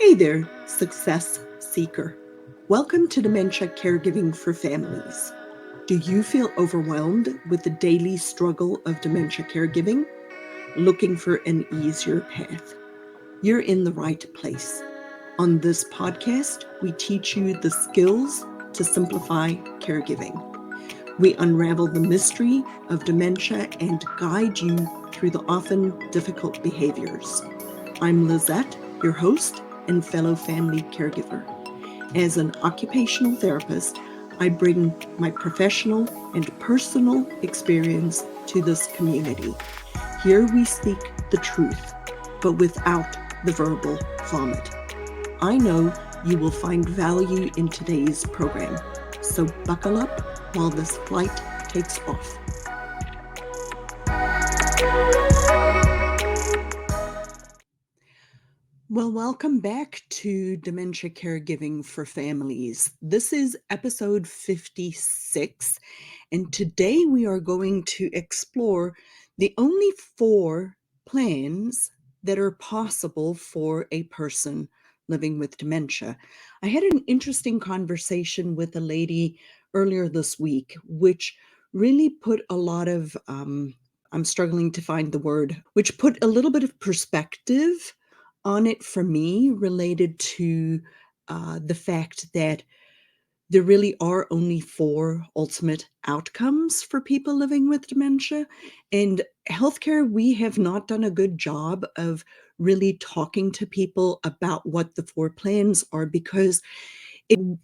Hey there, success seeker. Welcome to Dementia Caregiving for Families. Do you feel overwhelmed with the daily struggle of dementia caregiving? Looking for an easier path? You're in the right place. On this podcast, we teach you the skills to simplify caregiving. We unravel the mystery of dementia and guide you through the often difficult behaviors. I'm Lizette, your host and fellow family caregiver. As an occupational therapist, I bring my professional and personal experience to this community. Here we speak the truth, but without the verbal vomit. I know you will find value in today's program, so buckle up while this flight takes off. Well, welcome back to Dementia Caregiving for Families. This is episode 56, and today we are going to explore the only 4 plans that are possible for a person living with dementia. I had an interesting conversation with a lady earlier this week, which really put a lot of, I'm struggling to find the word, which put a little bit of perspective on it for me related to the fact that there really are only 4 ultimate outcomes for people living with dementia. And healthcare, we have not done a good job of really talking to people about what the 4 plans are, because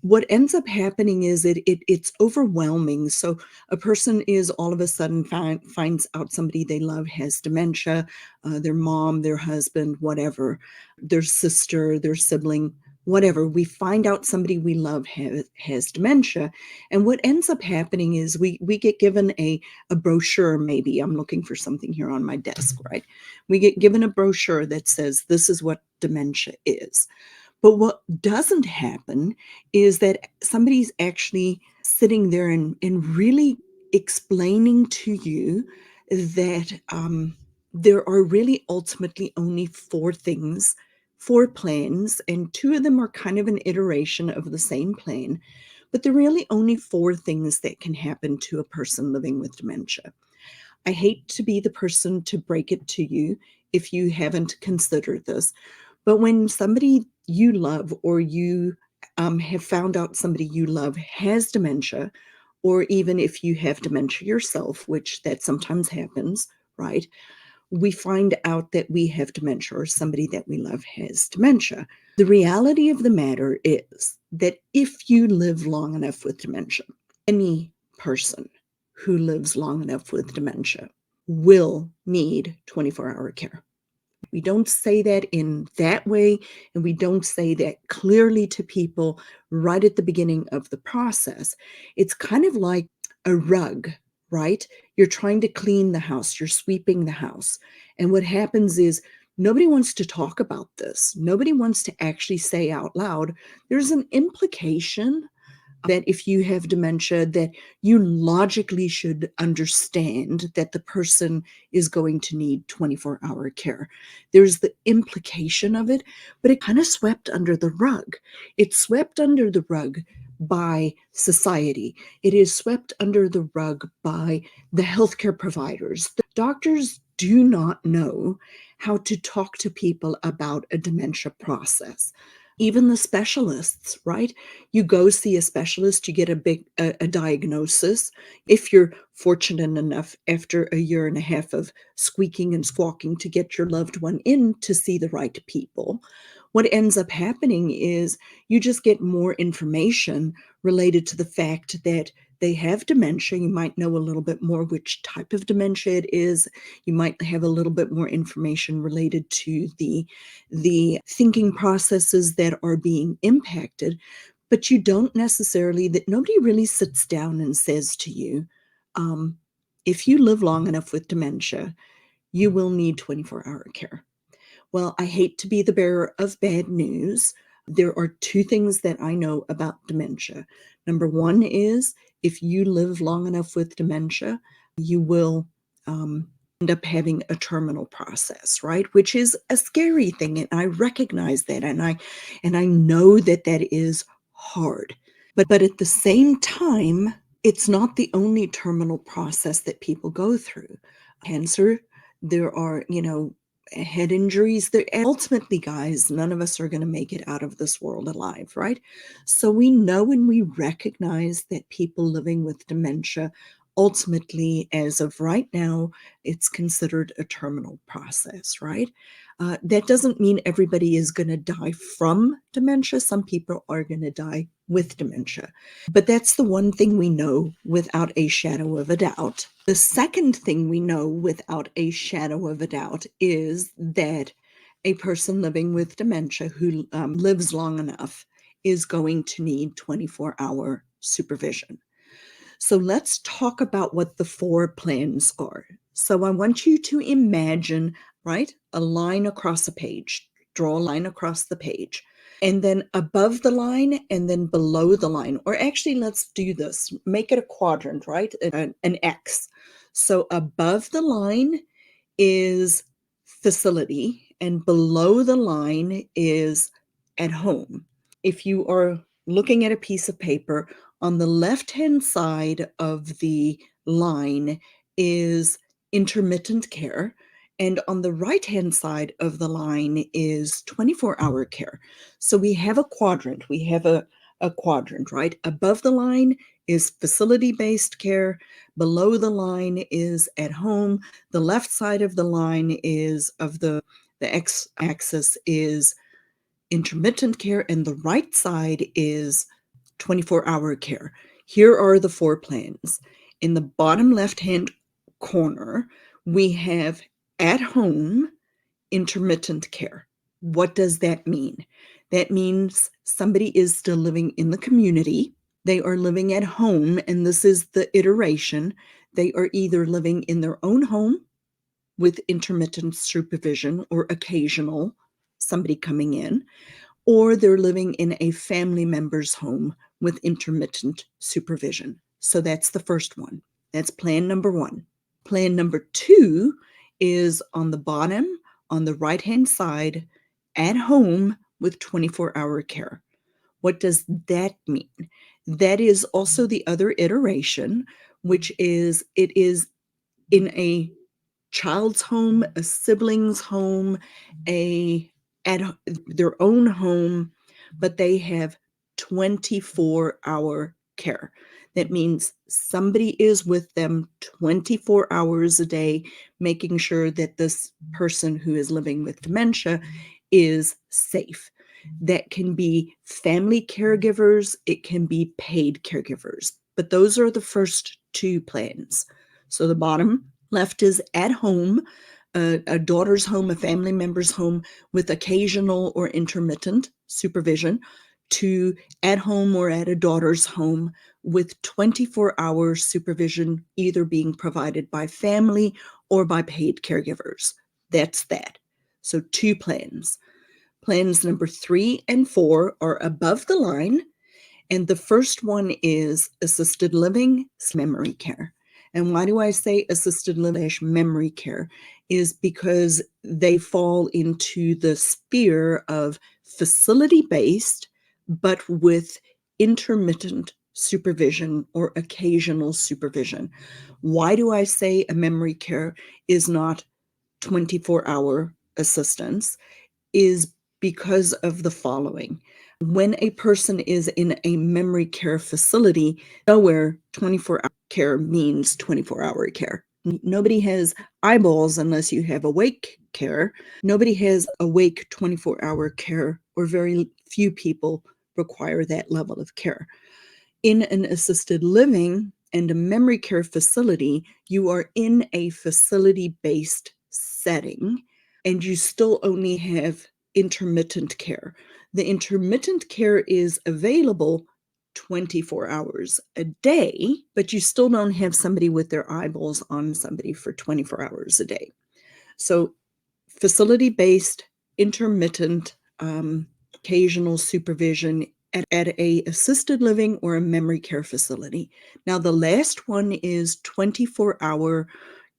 what ends up happening is it's overwhelming. So a person is all of a sudden finds out somebody they love has dementia, their mom, their husband, whatever, their sister, their sibling, whatever. We find out somebody we love has dementia. And what ends up happening is we get given a brochure. Maybe I'm looking for something here on my desk, right? We get given a brochure that says this is what dementia is. But what doesn't happen is that somebody's actually sitting there and really explaining to you that there are really ultimately only 4 things, 4 plans, and 2 of them are kind of an iteration of the same plan. But there are really only 4 things that can happen to a person living with dementia. I hate to be the person to break it to you if you haven't considered this. But when somebody you love, or you have found out somebody you love has dementia, or even if you have dementia yourself, which that sometimes happens, right? We find out that we have dementia or somebody that we love has dementia. The reality of the matter is that if you live long enough with dementia, any person who lives long enough with dementia will need 24-hour care. We don't say that in that way, and we don't say that clearly to people right at the beginning of the process. It's kind of like a rug, right? You're trying to clean the house, you're sweeping the house. And what happens is nobody wants to talk about this. Nobody wants to actually say out loud, there's an implication that if you have dementia, that you logically should understand that the person is going to need 24-hour care. There's the implication of it, but it kind of swept under the rug. It's swept under the rug by society. It is swept under the rug by the healthcare providers. The doctors do not know how to talk to people about a dementia process. Even the specialists, right? You go see a specialist, you get a diagnosis. If you're fortunate enough after a year and a half of squeaking and squawking to get your loved one in to see the right people, what ends up happening is you just get more information related to the fact that they have dementia. You might know a little bit more which type of dementia it is. You might have a little bit more information related to the thinking processes that are being impacted, but you don't necessarily, that nobody really sits down and says to you, if you live long enough with dementia, you will need 24-hour care. Well, I hate to be the bearer of bad news. There are 2 things that I know about dementia. Number 1 is if you live long enough with dementia, you will end up having a terminal process, right? Which is a scary thing. And I recognize that. And I know that that is hard. But at the same time, it's not the only terminal process that people go through. Cancer, there are, head injuries. Ultimately, guys, none of us are going to make it out of this world alive, right? So we know and we recognize that people living with dementia, ultimately, as of right now, it's considered a terminal process, right? That doesn't mean everybody is going to die from dementia. Some people are going to die with dementia. But that's the one thing we know without a shadow of a doubt. The second thing we know without a shadow of a doubt is that a person living with dementia who lives long enough is going to need 24-hour supervision. So let's talk about what the 4 plans are. So I want you to imagine, right, a line across a page. Draw a line across the page. And then above the line and then below the line. Or actually, let's do this. Make it a quadrant, right? An X. So above the line is facility and below the line is at home. If you are looking at a piece of paper, on the left-hand side of the line is intermittent care, and on the right-hand side of the line is 24-hour care. So we have a quadrant. We have a quadrant, right? Above the line is facility-based care. Below the line is at home. The left side of the line is of the x-axis is intermittent care, and the right side is 24-hour care. Here are the 4 plans. In the bottom left-hand corner, we have at home intermittent care. What does that mean? That means somebody is still living in the community. They are living at home, and this is the iteration. They are either living in their own home with intermittent supervision or occasional somebody coming in, or they're living in a family member's home with intermittent supervision. So that's the first one. That's plan number 1. Plan number 2 is on the bottom, on the right-hand side, at home with 24-hour care. What does that mean? That is also the other iteration, which is it is in a child's home, a sibling's home, at their own home, but they have 24-hour care. That means somebody is with them 24 hours a day, making sure that this person who is living with dementia is safe. That can be family caregivers, it can be paid caregivers, but those are the first 2 plans. So the bottom left is at home, a daughter's home, a family member's home with occasional or intermittent supervision, to at home or at a daughter's home with 24-hour supervision, either being provided by family or by paid caregivers. That's that. So 2 plans. Plans number 3 and 4 are above the line, and the first one is assisted living memory care. And why do I say assisted living memory care? Is because they fall into the sphere of facility-based, but with intermittent supervision or occasional supervision. Why do I say a memory care is not 24-hour assistance? Is because of the following. When a person is in a memory care facility, nowhere 24-hour care means 24-hour care. Nobody has eyeballs unless you have awake care. Nobody has awake 24-hour care, or very few people require that level of care. In an assisted living and a memory care facility, you are in a facility-based setting, and you still only have intermittent care. The intermittent care is available 24 hours a day, but you still don't have somebody with their eyeballs on somebody for 24 hours a day. So facility-based, intermittent, occasional supervision at a assisted living or a memory care facility. Now, the last one is 24-hour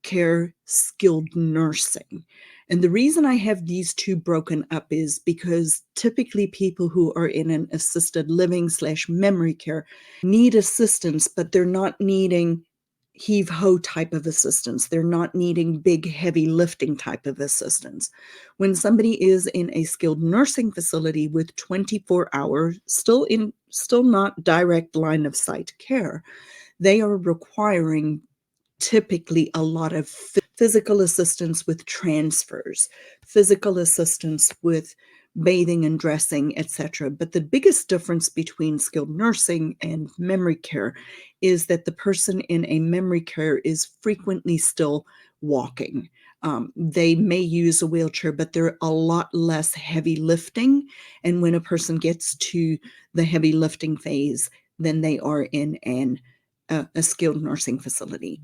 care skilled nursing. And the reason I have these two broken up is because typically people who are in an assisted living / memory care need assistance, but they're not needing heave-ho type of assistance. They're not needing big, heavy lifting type of assistance. When somebody is in a skilled nursing facility with 24-hour, still not direct line of sight care, they are requiring typically a lot of physical assistance with transfers, physical assistance with bathing and dressing, etc. But the biggest difference between skilled nursing and memory care is that the person in a memory care is frequently still walking. They may use a wheelchair, but they're a lot less heavy lifting. And when a person gets to the heavy lifting phase, then they are in a skilled nursing facility.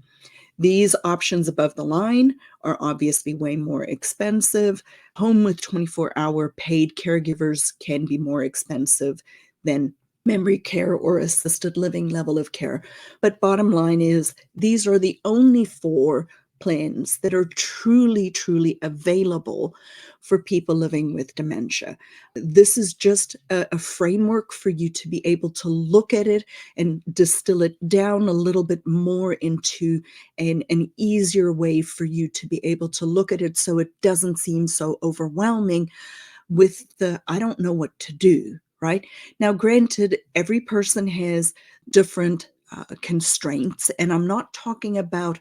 These options above the line are obviously way more expensive. Home with 24-hour paid caregivers can be more expensive than memory care or assisted living level of care. But bottom line is, these are the only 4 plans that are truly, truly available for people living with dementia. This is just a framework for you to be able to look at it and distill it down a little bit more into an easier way for you to be able to look at it so it doesn't seem so overwhelming with the, I don't know what to do, right? Now, granted, every person has different constraints, and I'm not talking about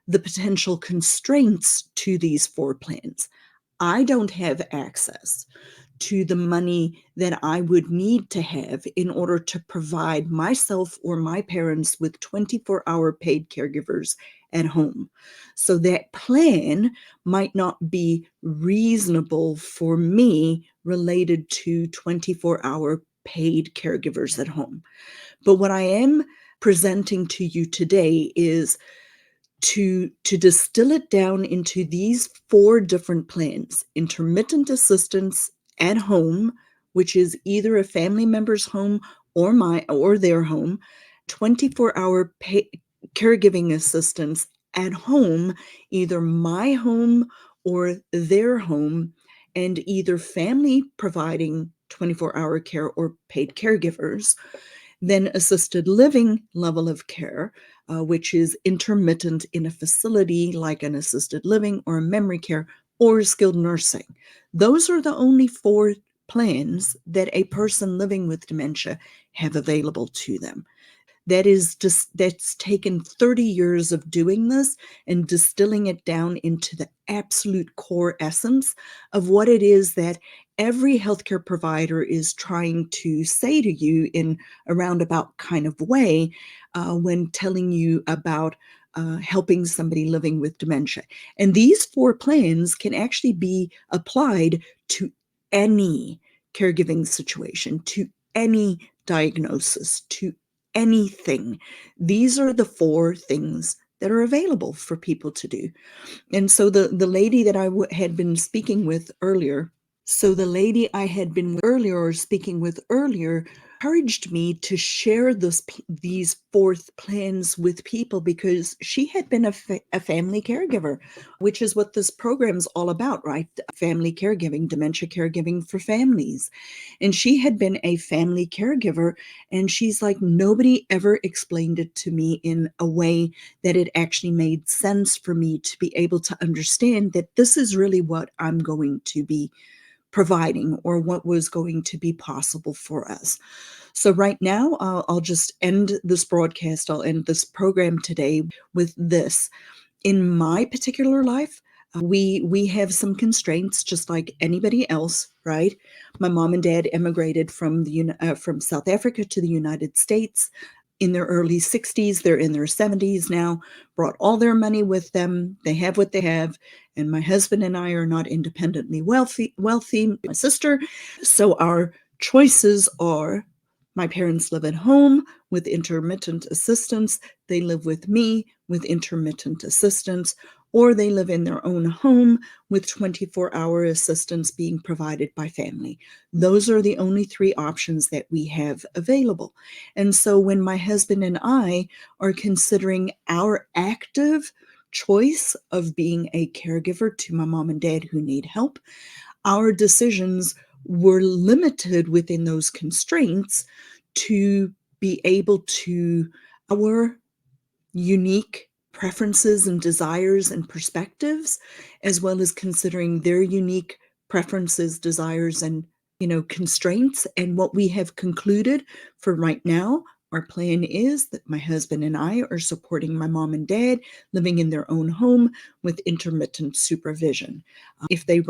the potential constraints to these 4 plans. I don't have access to the money that I would need to have in order to provide myself or my parents with 24-hour paid caregivers at home. So that plan might not be reasonable for me related to 24-hour paid caregivers at home. But what I am presenting to you today is to distill it down into these 4 different plans: intermittent assistance at home, which is either a family member's home or their home; 24-hour caregiving assistance at home, either my home or their home, and either family providing 24-hour care or paid caregivers; then assisted living level of care, which is intermittent in a facility like an assisted living or a memory care or skilled nursing. Those are the only 4 plans that a person living with dementia have available to them. That's taken 30 years of doing this and distilling it down into the absolute core essence of what it is that every healthcare provider is trying to say to you in a roundabout kind of way when telling you about helping somebody living with dementia. And these 4 plans can actually be applied to any caregiving situation, to any diagnosis, to anything. These are the 4 things that are available for people to do. And so the lady that I had been speaking with earlier, speaking with earlier, encouraged me to share these 4 plans with people because she had been a family caregiver, which is what this program's all about, right? Family caregiving, dementia caregiving for families. And she had been a family caregiver, and she's like, nobody ever explained it to me in a way that it actually made sense for me to be able to understand that this is really what I'm going to be providing or what was going to be possible for us. So right now, I'll just end this broadcast. I'll end this program today with this. In my particular life, we have some constraints just like anybody else, right? My mom and dad immigrated from South Africa to the United States in their early 60s. They're in their 70s now, brought all their money with them. They have what they have. And my husband and I are not independently wealthy, my sister. So our choices are: my parents live at home with intermittent assistance. They live with me with intermittent assistance, or they live in their own home with 24-hour assistance being provided by family. Those are the only 3 options that we have available. And so when my husband and I are considering our active choice of being a caregiver to my mom and dad who need help, our decisions were limited within those constraints to be able to our unique preferences and desires and perspectives, as well as considering their unique preferences, desires, and constraints. And what we have concluded for right now, our plan is that my husband and I are supporting my mom and dad living in their own home with intermittent supervision. If they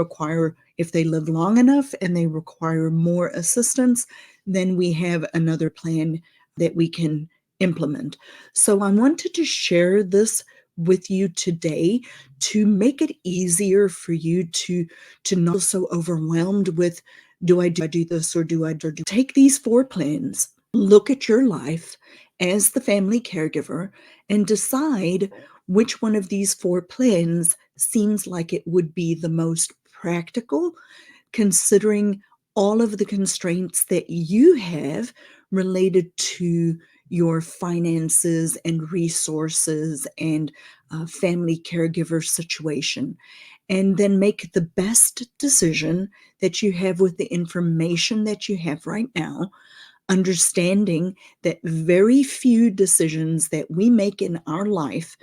live long enough and they require more assistance, then we have another plan that we can implement. So I wanted to share this with you today to make it easier for you to not feel so overwhelmed with, do I do this or do I do? Take these 4 plans, look at your life as the family caregiver, and decide which one of these 4 plans seems like it would be the most practical, considering all of the constraints that you have related to your finances and resources and family caregiver situation. And then make the best decision that you have with the information that you have right now, understanding that very few decisions that we make in our life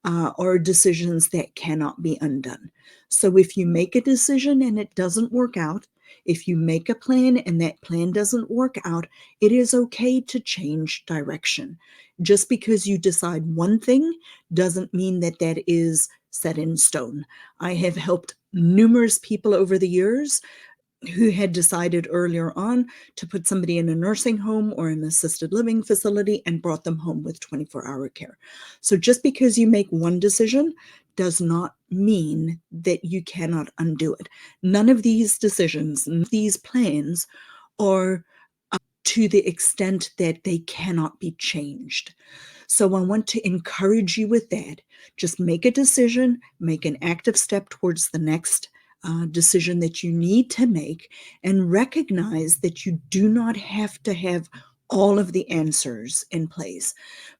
are decisions that cannot be undone. So if you make a decision and it doesn't work out, if you make a plan and that plan doesn't work out, it is okay to change direction. Just because you decide one thing doesn't mean that that is set in stone. I have helped numerous people over the years who had decided earlier on to put somebody in a nursing home or an assisted living facility and brought them home with 24-hour care. So just because you make one decision does not mean that you cannot undo it. None of these decisions, these plans are to the extent that they cannot be changed. So I want to encourage you with that. Just make a decision, make an active step towards the next decision that you need to make, and recognize that you do not have to have all of the answers in place.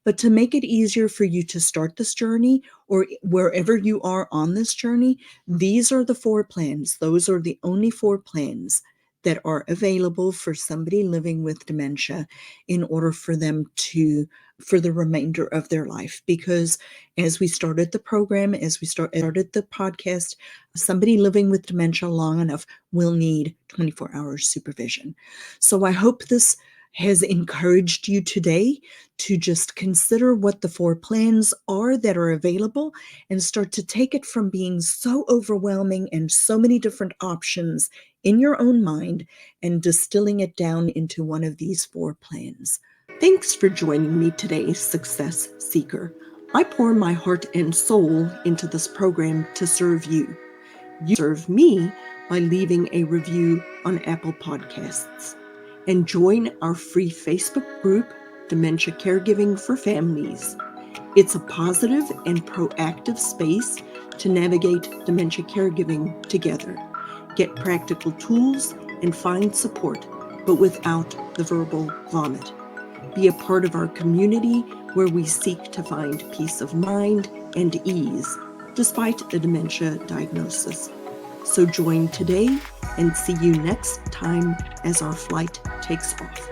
But to make it easier for you to start this journey, or wherever you are on this journey, these are the 4 plans. Those are the only 4 plans that are available for somebody living with dementia in order for them to, for the remainder of their life. Because as we started the program, as we started the podcast, somebody living with dementia long enough will need 24-hour supervision. So I hope this has encouraged you today to just consider what the 4 plans are that are available and start to take it from being so overwhelming and so many different options in your own mind and distilling it down into one of these 4 plans. Thanks for joining me today, Success Seeker. I pour my heart and soul into this program to serve you. You serve me by leaving a review on Apple Podcasts. And join our free Facebook group, Dementia Caregiving for Families. It's a positive and proactive space to navigate dementia caregiving together. Get practical tools and find support, but without the verbal vomit. Be a part of our community where we seek to find peace of mind and ease, despite a dementia diagnosis. So join today and see you next time as our flight takes off.